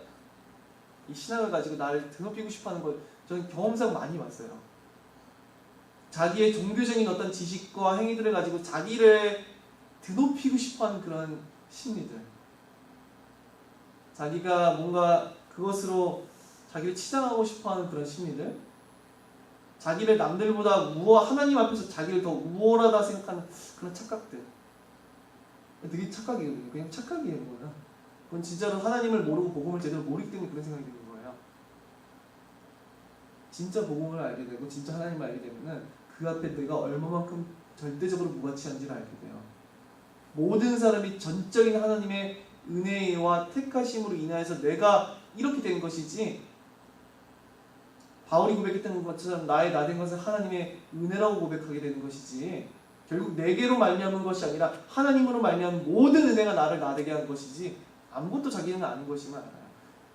이 신앙을 가지고 나를 드높이고 싶어하는 걸 저는 경험상 많이 봤어요. 자기의 종교적인 어떤 지식과 행위들을 가지고 자기를 드높이고 싶어하는 그런 심리들, 자기가 뭔가 그것으로 자기를 치장하고 싶어하는 그런 심리들, 자기를 남들보다 하나님 앞에서 자기를 더 우월하다 생각하는 그런 착각들. 되게 착각이거든요. 그냥 착각이에요. 그건 진짜로 하나님을 모르고 복음을 제대로 모르기 때문에 그런 생각이 드는 거예요. 진짜 복음을 알게 되고 진짜 하나님을 알게 되면은 그 앞에 내가 얼마만큼 절대적으로 무가치한지를 알게 돼요. 모든 사람이 전적인 하나님의 은혜와 택하심으로 인하여서 내가 이렇게 된 것이지, 바울이 고백했던 것처럼 나의 나된 것은 하나님의 은혜라고 고백하게 되는 것이지, 결국 내게로 말미암은 것이 아니라 하나님으로 말미암은 모든 은혜가 나를 나되게 한 것이지 아무것도 자기는 아는 것임을 알아요.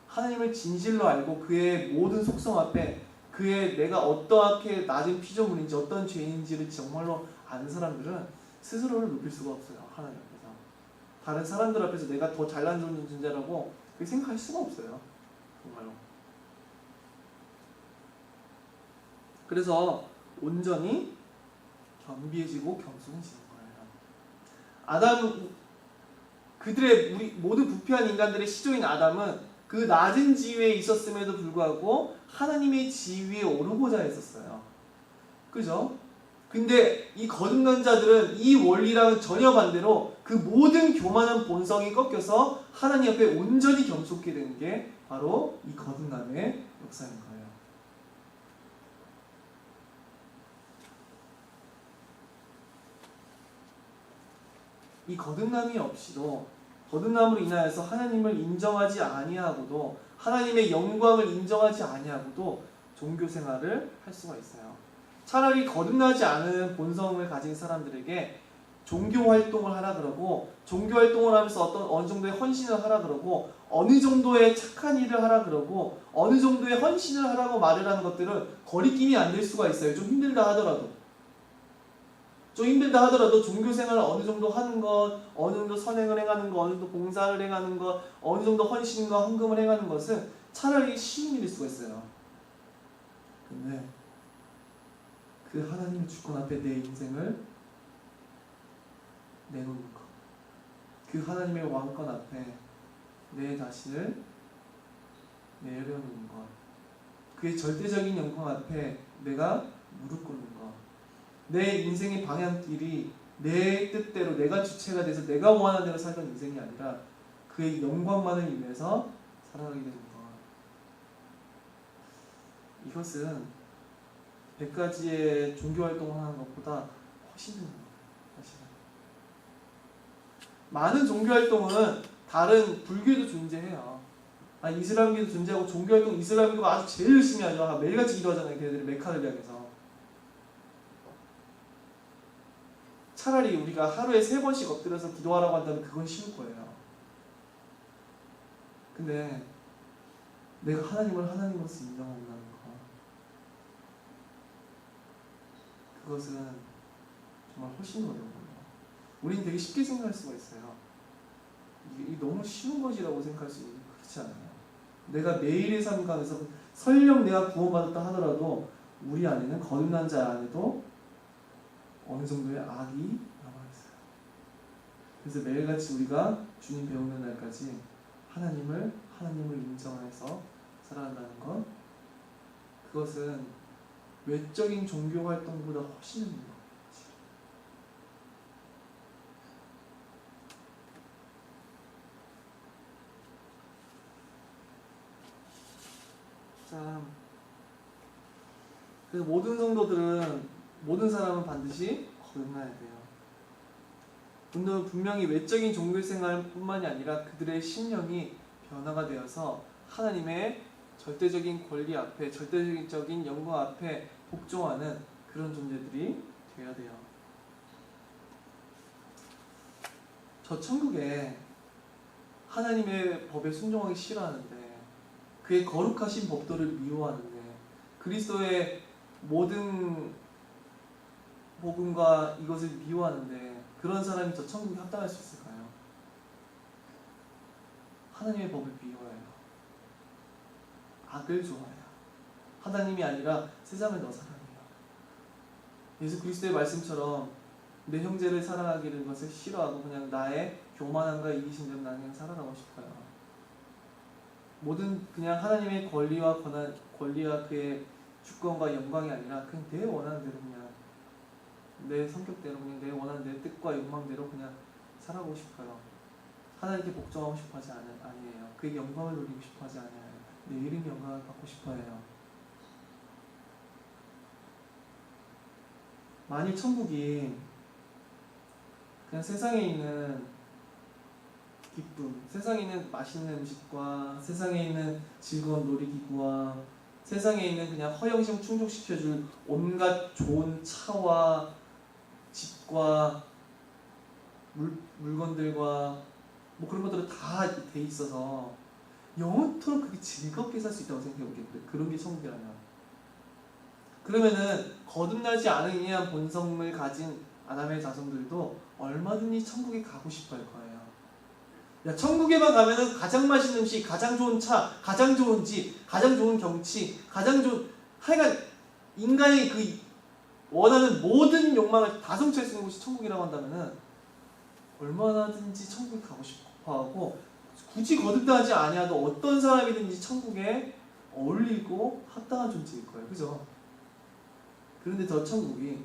하나님을 진실로 알고 그의 모든 속성 앞에 그의 내가 어떠하게 낮은 피조물인지 어떤 죄인지를 정말로 아는 사람들은 스스로를 높일 수가 없어요. 하나님 앞에서. 다른 사람들 앞에서 내가 더 잘난 존재라고 그렇게 생각할 수가 없어요. 정말로. 그래서 온전히 겸비해지고 겸손해지는 거예요. 그들의 모든 부패한 인간들의 시조인 아담은 그 낮은 지위에 있었음에도 불구하고 하나님의 지위에 오르고자 했었어요. 그죠? 근데 이 거듭난 자들은 이 원리랑은 전혀 반대로 그 모든 교만한 본성이 꺾여서 하나님 앞에 온전히 겸손게 되는 게 바로 이 거듭남의 역사인 거예요. 이 거듭남이 없이도, 거듭남으로 인하여서 하나님을 인정하지 아니하고도, 하나님의 영광을 인정하지 아니하고도 종교생활을 할 수가 있어요. 차라리 거듭나지 않은 본성을 가진 사람들에게 종교활동을 하라 그러고, 종교활동을 하면서 어느 정도의 헌신을 하라 그러고, 어느 정도의 착한 일을 하라 그러고, 어느 정도의 헌신을 하라고 말을 하는 것들은 거리낌이 안 될 수가 있어요. 좀 힘들다 하더라도. 좀 힘들다 하더라도 종교생활을 어느 정도 하는 것, 어느 정도 선행을 행하는 것, 어느 정도 봉사를 행하는 것, 어느 정도 헌신과 헌금을 행하는 것은 차라리 쉬운 일일 수가 있어요. 근데 그 하나님의 주권 앞에 내 인생을 내놓는 것, 그 하나님의 왕권 앞에 내 자신을 내려놓는 것, 그의 절대적인 영광 앞에 내가 무릎 꿇는 것, 내 인생의 방향길이 내 뜻대로 내가 주체가 돼서 내가 원하는 대로 살던 인생이 아니라 그의 영광만을 위해서 살아가게 되는 것. 이것은 100가지의 종교활동을 하는 것보다 훨씬 힘든 거예요. 사실은. 많은 종교활동은 다른 불교도 존재해요. 이슬람교도 존재하고 종교활동 이슬람교가 아주 제일 열심히 하죠. 매일같이 기도하잖아요. 걔네들이 메카를 향해서. 차라리 우리가 하루에 3번씩 엎드려서 기도하라고 한다면 그건 쉬울 거예요. 근데 내가 하나님을 하나님으로서 인정한다는 거, 그것은 정말 훨씬 어려운 거예요. 우리는 되게 쉽게 생각할 수가 있어요. 이게 너무 쉬운 것이라고 생각할 수 있는데 그렇지 않아요. 내가 매일의 삶 가운데서 설령 내가 구원받았다 하더라도 우리 안에는, 거듭난 자 안에도 어느 정도의 악이 남아요. 그래서 매일같이 우리가 주님 배우는 날까지 하나님을 인정해서 살아간다는 것, 그것은 외적인 종교 활동보다 훨씬 힘든 것. 자, 그래서 모든 성도들은, 모든 사람은 반드시 거듭나야 돼요. 분명히 외적인 종교 생활뿐만이 아니라 그들의 심령이 변화가 되어서 하나님의 절대적인 권리 앞에, 절대적인 영광 앞에 복종하는 그런 존재들이 되어야 돼요. 저 천국에 하나님의 법에 순종하기 싫어하는데, 그의 거룩하신 법도를 미워하는데, 그리스도의 모든 복음과 이것을 미워하는데, 그런 사람이 저 천국에 합당할 수 있을까요? 하나님의 법을 미워해요. 악을 좋아해요. 하나님이 아니라 세상을 더 사랑해요. 예수 그리스도의 말씀처럼 내 형제를 사랑하기를 것을 싫어하고 그냥 나의 교만함과 이기심 때문에 나는 그냥 살아가고 싶어요. 모든 그냥 하나님의 권리와 권한, 권리와 그의 주권과 영광이 아니라 그냥 내 원하는 대로, 그냥 내 성격대로, 그냥 내 원하는 내 뜻과 욕망대로 그냥 살아가고 싶어요. 하나님께 복종하고 싶어하지 아니에요. 그의 영광을 누리고 싶어하지 않아요. 내 이름 영광을 받고 싶어해요. 만일 천국이 그냥 세상에 있는 기쁨, 세상에 있는 맛있는 음식과 세상에 있는 즐거운 놀이기구와 세상에 있는 그냥 허영심 충족시켜줄 온갖 좋은 차와 집과 물건들과 뭐 그런 것들은 다 돼 있어서 영원토록 그게 즐겁게 살 수 있다고 생각해보겠는데, 그런 게 천국이라면, 그러면은 거듭나지 않은 본성을 가진 아담의 자손들도 얼마든지 천국에 가고 싶어 할 거예요. 야, 천국에만 가면은 가장 맛있는 음식, 가장 좋은 차, 가장 좋은 집, 가장 좋은 경치, 가장 좋은, 하여간 인간의 그 원하는 모든 욕망을 다 성취할 수 있는 곳이 천국이라고 한다면은 얼마나든지 천국에 가고 싶어하고, 굳이 거듭나지 아니하도 어떤 사람이든지 천국에 어울리고 합당한 존재일 거예요. 그죠? 그런데 저 천국이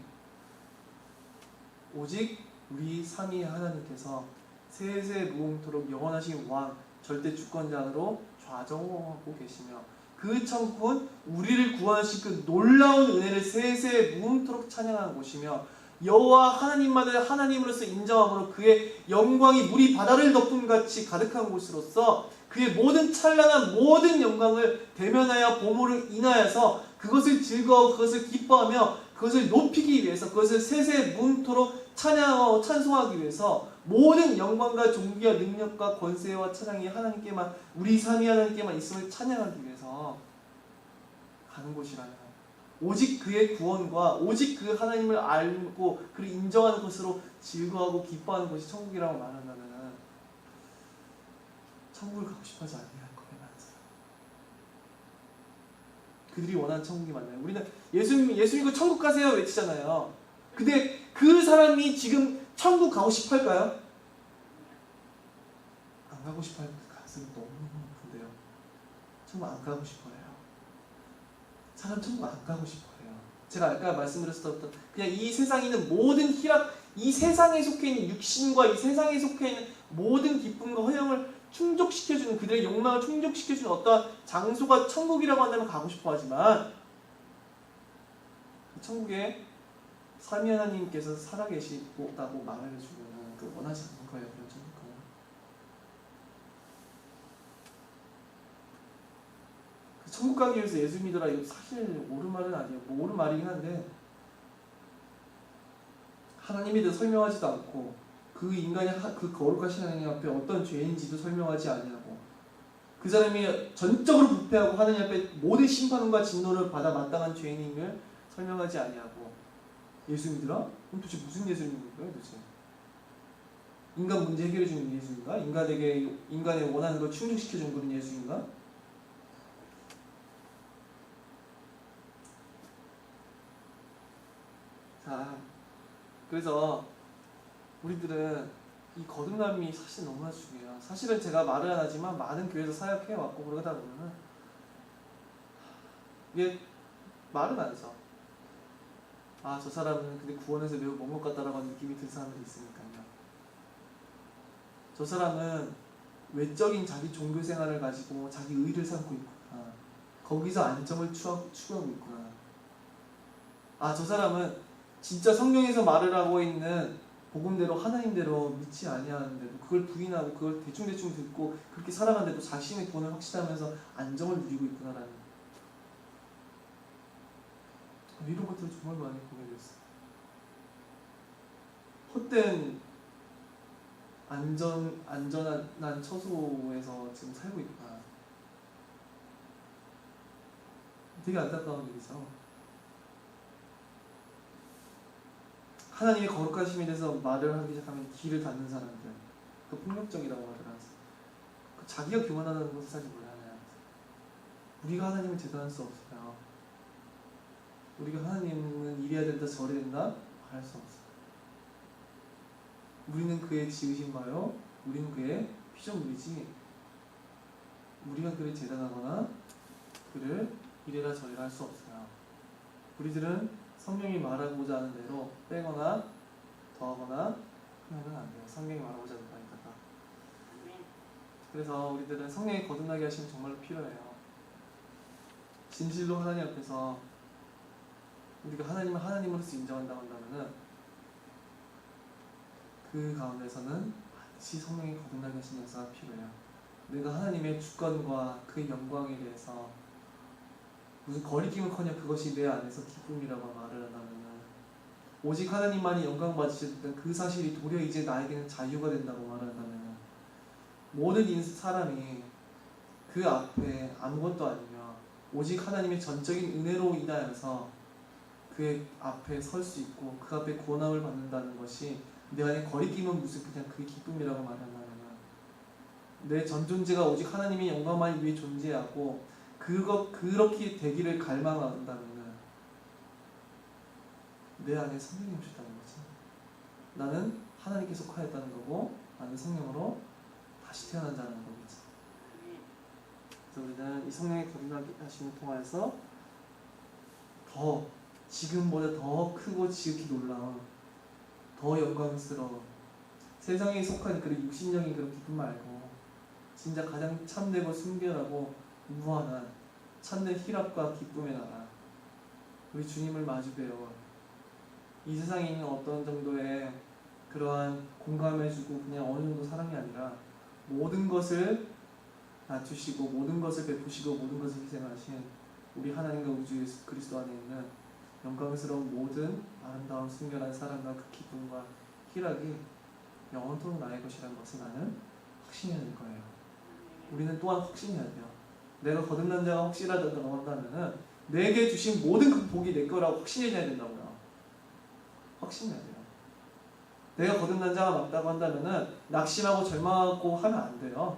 오직 우리 삼위 하나님께서 세세 무궁토록 영원하신 왕, 절대 주권자로 좌정하고 계시며, 그 천국은 우리를 구원하신 그 놀라운 은혜를 세세 무궁토록 찬양하는 곳이며, 여호와 하나님만을 하나님으로서 인정함으로 그의 영광이 물이 바다를 덮은 같이 가득한 곳으로서 그의 모든 찬란한 모든 영광을 대면하여 보물을 인하여서 그것을 즐거워 그것을 기뻐하며 그것을 높이기 위해서, 그것을 세세 무궁토록 찬양하고 찬송하기 위해서 모든 영광과 존귀와 능력과 권세와 찬양이 하나님께만, 우리 삼위 하나님께만 있음을 찬양하기 위해서 가는 곳이라면, 오직 그의 구원과 오직 그 하나님을 알고 그를 인정하는 것으로 즐거워하고 기뻐하는 것이 천국이라고 말한다면 천국을 가고 싶어하지 않는 거예요. 많은 사람. 그들이 원하는 천국이 맞나요? 우리는 예수 믿고 천국 가세요 외치잖아요. 근데 그 사람이 지금 천국 가고 싶어 할까요? 안 가고 싶어 할 가능성이 너무 높은데요. 천국 안 가고 싶어 해요. 사람 천국 안 가고 싶어 해요. 제가 아까 말씀드렸었던 그냥 이 세상에 있는 모든 희락, 이 세상에 속해 있는 육신과 이 세상에 속해 있는 모든 기쁨과 허영을 충족시켜주는, 그들의 욕망을 충족시켜주는 어떠한 장소가 천국이라고 한다면 가고 싶어 하지만, 천국에 삼위 하나님께서 살아계시다고 말해주면 그 원하지 않는 거예요. 그런 천국은. 그 천국 가기 위해서 예수 믿어라, 이거 사실 옳은 말은 아니에요. 뭐 옳은 말이긴 한데, 하나님에 대해 설명하지도 않고 그 인간이 그 거룩하신 하나님 앞에 어떤 죄인지도 설명하지 아니하고, 그 사람이 전적으로 부패하고 하나님 앞에 모든 심판과 진노를 받아 마땅한 죄인임을 설명하지 아니하고 예수 믿으라? 그럼 도대체 무슨 예수 믿는 거예요 도대체? 인간 문제 해결해 주는 예수인가? 인간의 원하는 걸 충족시켜 주는 그런 예수인가? 자, 그래서 우리들은 이 거듭남이 사실 너무나 중요해요. 사실은 제가 말을 안 하지만 많은 교회에서 사역해왔고 그러다 보면은 이게 말은 안 하죠. 아, 저 사람은 근데 구원에서 매우 먼 것 같다라고 하는 느낌이 든 사람들이 있으니까요. 저 사람은 외적인 자기 종교 생활을 가지고 자기 의를 삼고 있구나. 거기서 안정을 추구하고 있구나. 아, 저 사람은 진짜 성경에서 말을 하고 있는 복음대로 하나님대로 믿지 아니하는데도 그걸 부인하고 그걸 대충대충 듣고 그렇게 살아가는데도 자신의 구원을 확신하면서 안정을 누리고 있구나라는 이런 것들을 정말 많이 보게 됐어요. 헛된 안전한 처소에서 지금 살고 있구나. 되게 안타까운 일이죠. 하나님의 거룩하심에 대해서 말을 하기 시작하면 길을 닫는 사람들, 그 폭력적이라고 말을 하죠. 그 자기가 교만하다는 것을 사실 몰라요. 우리가 하나님을 대단할 수 없어요. 우리가 하나님은 이래야 된다 저래야 된다 말할 수 없어요. 우리는 그의 지으신 바요, 우리는 그의 피조물이지 우리가 그를 대단하거나 그를 이래라 저래라 할 수 없어요. 우리들은 성경이 말하고자 하는 대로 빼거나 더하거나 하면 안 돼요. 성경이 말하고자 하는 바니까. 그래서 우리들은 성령이 거듭나게 하시면 정말로 필요해요. 진실로 하나님 앞에서 우리가 하나님을 하나님으로서 인정한다고 한다면은 그 가운데서는 반드시 성령이 거듭나게 하시는 역사가 필요해요. 내가 하나님의 주권과 그의 영광에 대해서 무슨 거리낌은커녕 그것이 내 안에서 기쁨이라고 말을 한다면은 오직 하나님만이 영광 받으셨던 그 사실이 도리어 이제 나에게는 자유가 된다고 말한다면은 모든 사람이 그 앞에 아무것도 아니며 오직 하나님의 전적인 은혜로 인하여서 그의 앞에 설 수 있고 그 앞에 구원함을 받는다는 것이 내 안에 거리낌은 무슨 그냥 그 기쁨이라고 말한다면 내 전 존재가 오직 하나님의 영광만 위해 존재하고 그렇게 되기를 갈망한다면 내 안에 성령이 오셨다는 거지. 나는 하나님께 속하였다는 거고 나는 성령으로 다시 태어난 자라는 거겠죠. 그래서 우리는 이 성령의 거듭나게 하심을 통하여서 더 지금보다 더 크고 지극히 놀라운 더 영광스러운 세상에 속한 그런 육신적인 그런 기쁨 말고 진짜 가장 참되고 순결하고 무한한 참된 희락과 기쁨의 나라 우리 주님을 마주뵈어 이 세상에 있는 어떤 정도의 그러한 공감해주고 그냥 어느 정도 사랑이 아니라 모든 것을 낮추시고 모든 것을 베푸시고 모든 것을 희생하신 우리 하나님과 우주 예수 그리스도 안에 있는 영광스러운 모든 아름다운 순결한 사랑과 그 기쁨과 희락이 영원토록 나의 것이라는 것을 나는 확신해야 될 거예요. 우리는 또한 확신해야 돼요. 내가 거듭난 자가 확실하다고 한다면은 내게 주신 모든 그 복이 내 거라고 확신해야 된다고요. 확신해야 돼요. 내가 거듭난 자가 맞다고 한다면은 낙심하고 절망하고 하면 안 돼요.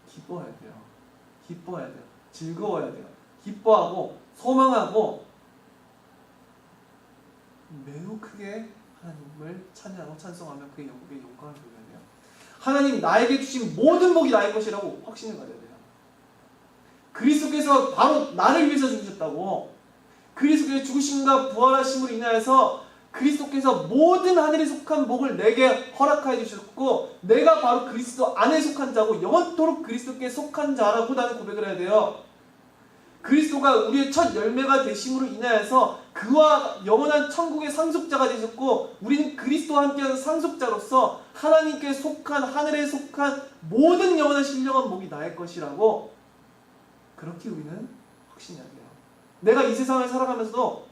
기뻐해야 돼요. 기뻐해야 돼요. 즐거워야 돼요. 기뻐하고 소망하고 매우 크게 하나님을 찬양하고 찬송하며 그의 영광을 돌려야 돼요. 하나님 나에게 주신 모든 복이 나의 것이라고 확신을 가져야 돼요. 그리스도께서 바로 나를 위해서 죽으셨다고. 그리스도의 죽으심과 부활하심으로 인하여서 그리스도께서 모든 하늘에 속한 복을 내게 허락하여 주셨고 내가 바로 그리스도 안에 속한 자고 영원토록 그리스도께 속한 자라고 나는 고백을 해야 돼요. 그리스도가 우리의 첫 열매가 되심으로 인하여서 그와 영원한 천국의 상속자가 되셨고 우리는 그리스도와 함께하는 상속자로서 하나님께 속한 하늘에 속한 모든 영원한 신령한 복이 나의 것이라고 그렇게 우리는 확신해야 돼요. 내가 이 세상을 살아가면서도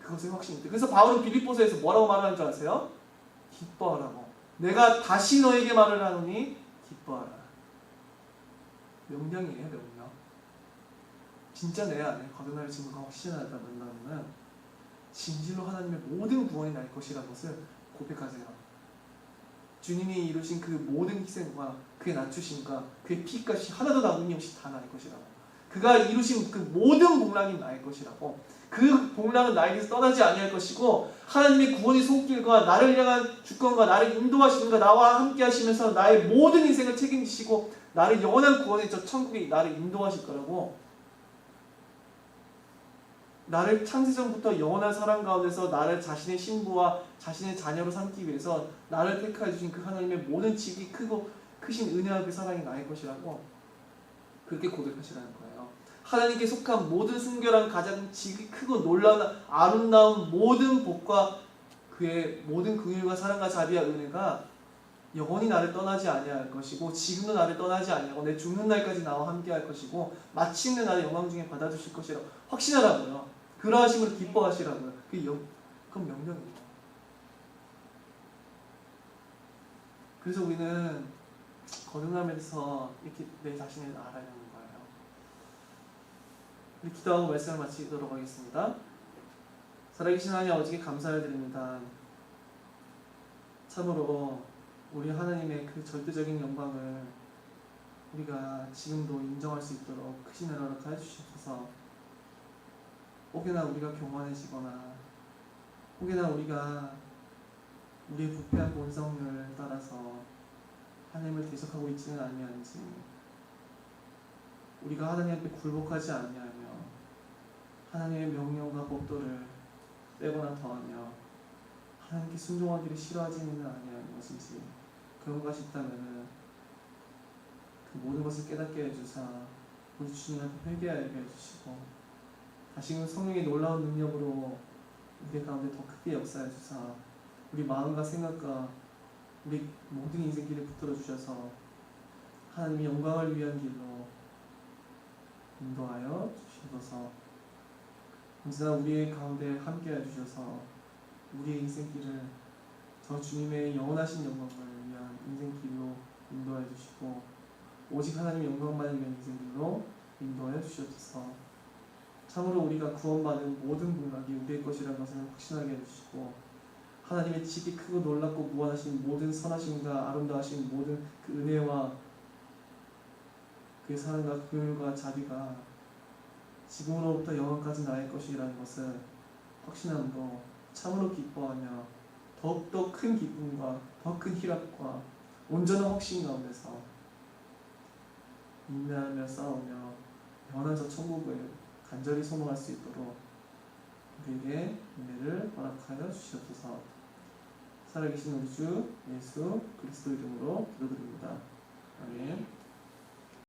그것을 확신해야 돼요. 그래서 바울은 빌립보서에서 뭐라고 말하는 줄 아세요? 기뻐하라고. 내가 다시 너에게 말을 하노니 기뻐하라. 명령이에요. 명령. 진짜 내 안에 거듭날 증거가 확신하다면 진실로 하나님의 모든 구원이 날 것이라는 것을 고백하세요. 주님이 이루신 그 모든 희생과 그의 낮추심과 그의 피값이 하나도 남김없이 다 날 것이라고. 그가 이루신 그 모든 복락이 나의 것이라고. 그 복락은 나에게서 떠나지 아니할 것이고 하나님의 구원의 손길과 나를 향한 주권과 나를 인도하시는 것, 나와 함께 하시면서 나의 모든 인생을 책임지시고 나를 영원한 구원의 저 천국에 나를 인도하실 거라고. 나를 창세전부터 영원한 사랑 가운데서 나를 자신의 신부와 자신의 자녀로 삼기 위해서 나를 택하여 주신 그 하나님의 모든 지극히 크고 크신 은혜와 그 사랑이 나의 것이라고 그렇게 고백하시라는 거예요. 하나님께 속한 모든 순결한 가장 지극히 크고 놀라운 아름다운 모든 복과 그의 모든 긍휼과 사랑과 자비와 은혜가 영원히 나를 떠나지 아니할 것이고 지금도 나를 떠나지 아니하고 내 죽는 날까지 나와 함께 할 것이고 마침내 나를 영광 중에 받아주실 것이라고 확신하라고요. 그러하심을 기뻐하시라고요. 그건 명령이에요. 그래서 우리는 거듭남에서 이렇게 내 자신을 알아야 하는 거예요. 우리 기도하고 말씀을 마치도록 하겠습니다. 살아계신 하나님 아버지께 감사를 드립니다. 참으로 우리 하나님의 그 절대적인 영광을 우리가 지금도 인정할 수 있도록 크신 은혜를 허락하여 주시옵소서. 혹여나 우리가 교만해지거나 혹여나 우리가 우리의 부패한 본성을 따라서 하나님을 대적하고 있지는 아니한지 우리가 하나님 앞에 굴복하지 아니하며 하나님의 명령과 법도를 빼거나 더하며 하나님께 순종하기를 싫어하지는 아니하는 것인지 그런 것이 있다면 그 모든 것을 깨닫게 해주사 우리 주님 앞에 회개하게 해주시고 다시금 성령의 놀라운 능력으로 우리 가운데 더 크게 역사해 주사 우리 마음과 생각과 우리 모든 인생길을 붙들어 주셔서 하나님의 영광을 위한 길로 인도하여 주시옵소서. 언제나 우리의 가운데 함께해 주셔서 우리의 인생길을 저 주님의 영원하신 영광을 위한 인생길로 인도해 주시고 오직 하나님의 영광만을 위한 인생길로 인도하여 주시옵소서. 참으로 우리가 구원받은 모든 복락이 우리의 것이라는 것을 확신하게 해주시고 하나님의 지극히 크고 놀랍고 무한하신 모든 선하심과 아름다우신 모든 그 은혜와 그의 사랑과 긍휼과 자비가 지금으로부터 영원까지 나의 것이라는 것을 확신함으로 참으로 기뻐하며 더욱더 큰 기쁨과 더 큰 희락과 온전한 확신 가운데서 인내하며 싸우며 영원한 저 천국을 간절히 소망할 수 있도록 우리에게 은혜를 허락하여 주시옵소서. 살아계신 우리 주 예수 그리스도 이름으로 기도드립니다. 아멘.